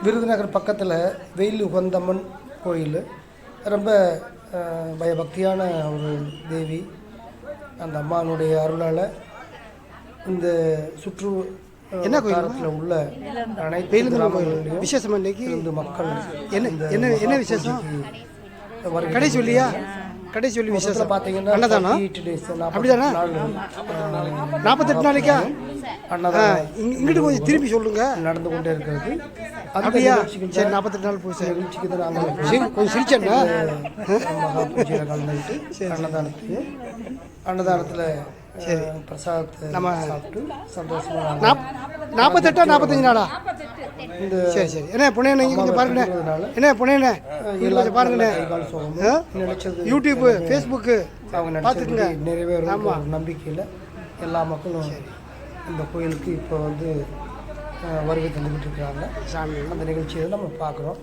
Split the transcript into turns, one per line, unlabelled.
விருதுநகர் பக்கத்தில் வெயில் உகந்தம்மன் கோயில் ரொம்ப பயபக்தியான ஒரு தேவி. அந்த அம்மானுடைய அருளால் இந்த சுற்று என்ன கோயிலத்தில் உள்ள அனைத்து கிராமங்களிலும்
விசேஷம் இன்னைக்கு
இந்த மக்கள்
என்ன என்ன என்ன விசேஷம் கடை சொல்லியா கடை சொல்லி விசேஷம்
பார்த்தீங்கன்னா
அன்னதானா அப்படிதானா 48 நாளைக்கா அன்னதானம் இங்கிட்டு கொஞ்சம் திருப்பி சொல்லுங்க
நடந்து கொண்டே இருக்கிறது.
அப்படியா சரி 48 நாள் போய் சார்
நிகழ்ச்சிக்கு தான் நாங்கள்
கொஞ்சம் சிரிச்சேன்னா
மகா பூஜையில் கலந்துக்கிட்டு அன்னதானத்தில் பிரசாதத்தை நம்ம சாப்பிட்டு சந்தோஷமாக
48 45 நாளா இந்த சரி சரி என்ன புனேண்ணே கொஞ்சம் பாருங்கண்ணே என்ன புனேண்ணே கொஞ்சம் பாருங்கண்ணே யூடியூப்பு ஃபேஸ்புக்கு
அவங்க பார்த்துக்குங்க நிறைவேறும் நம்பிக்கையில் எல்லா மக்களும் இந்த கோயிலுக்கு இப்போ வந்து வருகை தந்துக்கிட்டு இருக்கிறாங்க. அந்த நிகழ்ச்சியை நம்ம பார்க்குறோம்.